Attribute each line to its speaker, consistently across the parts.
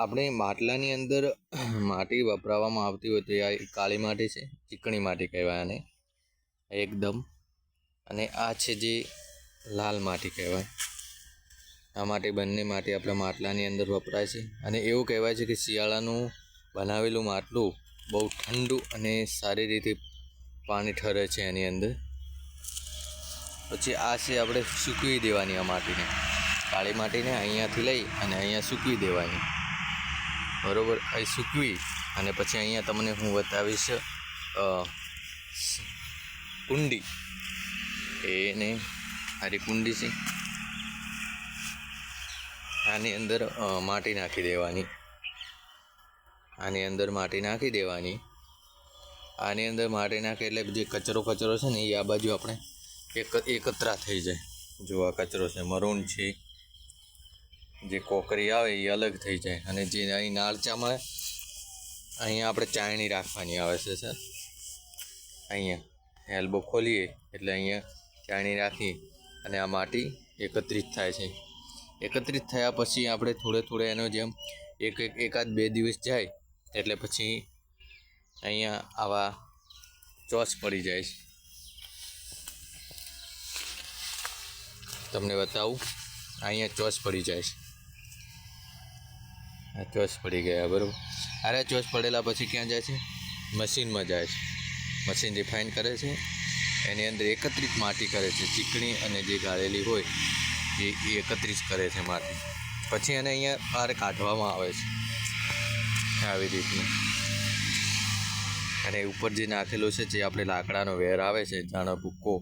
Speaker 1: આપણે માટલાની અંદર માટી વપરાવવામાં આવતી હોય તો આ કાળી માટી છે, ચીકણી માટી કહેવાય આને એકદમ. અને આ છે જે લાલ માટી કહેવાય. આ માટી બંને માટી આપણા માટલાની અંદર વપરાય છે. અને એવું કહેવાય છે કે શિયાળાનું બનાવેલું માટલું બહુ ઠંડુ અને સારી રીતે પાણી ઠરે છે એની અંદર. પછી આ છે આપણે સૂકવી દેવાની આ માટીને, કાળી માટીને અહીંયાથી લઈ અને અહીંયા સૂકવી દેવાની, બરાબર. અહીં સૂકવી અને પછી અહીંયા તમને હું બતાવીશ કુંડી. એને આરી કુંડી છે, આની અંદર માટી નાખી દેવાની, આની અંદર માટી નાખી દેવાની. આની અંદર માટી નાખે એટલે જે કચરો છે ને એ આ બાજુ આપણે એકત્રા થઈ જાય. જો આ કચરો છે, મરૂન છે, જે કોકરી આવે એ અલગ થઈ જાય. અને જે અહીં નાળચામાં અહીંયા આપણે ચાયણી રાખવાની આવે છે સર. અહીંયા એલ્બો ખોલીએ એટલે અહીંયા ચાયણી રાખી અને આ માટી એકત્રિત થાય છે. એકત્રિત થયા પછી આપણે થોડે એનો જેમ એકાદ 2 દિવસ જાય એટલે પછી અહીંયા આવા ચોસ પડી જાય છે. તમને બતાવું, અહીંયા ચોસ પડી જાય છે. આ ચોસ પડી ગયા, બરાબર. અરે ચોસ પડેલા પછી ક્યાં જાય છે? મશીનમાં જાય છે. મશીન રિફાઇન કરે છે, એની અંદર એકત્રિત માટી કરે છે, ચીકણી અને જે ગાળેલી હોય એ એકત્રિત કરે છે માટી. પછી એને અહીંયા બહાર કાઢવામાં આવે છે આવી રીતનું. અને ઉપર જે નાખેલું છે, જે આપણે લાકડાનો વેર આવે છે, જાણો ભૂક્કો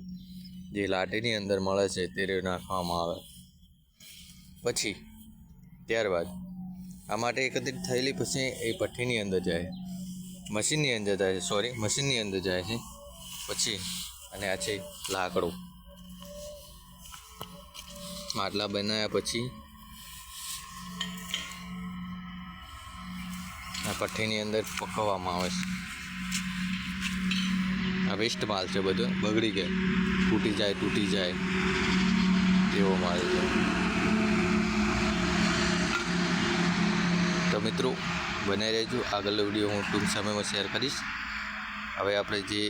Speaker 1: જે લાટીની અંદર મળે છે તે નાખવામાં આવે. પછી ત્યારબાદ આ માટી એકત્રિત થયેલી પછી એ ભઠ્ઠીની અંદર જાય, મશીનની અંદર જાય છે, મશીનની અંદર જાય છે. પછી અને આ છે લાકડું. માટલા બનાવ્યા પછી આ ભઠ્ઠીની અંદર પકવવામાં આવે છે. આ વેસ્ટ માલ છે, બધો બગડી ગયો, તૂટી જાય એવો માલ છે. તો મિત્રો બનાવી રહેજો, આગળનો વિડીયો હું ટૂંક સમયમાં શેર કરીશ. હવે આપણે જે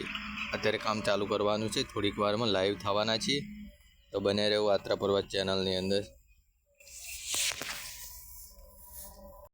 Speaker 1: અત્યારે કામ ચાલુ કરવાનું છે, થોડીક વારમાં લાઈવ થવાના છીએ. તો બને રહેવું યાત્રા પર્વત ચેનલની અંદર.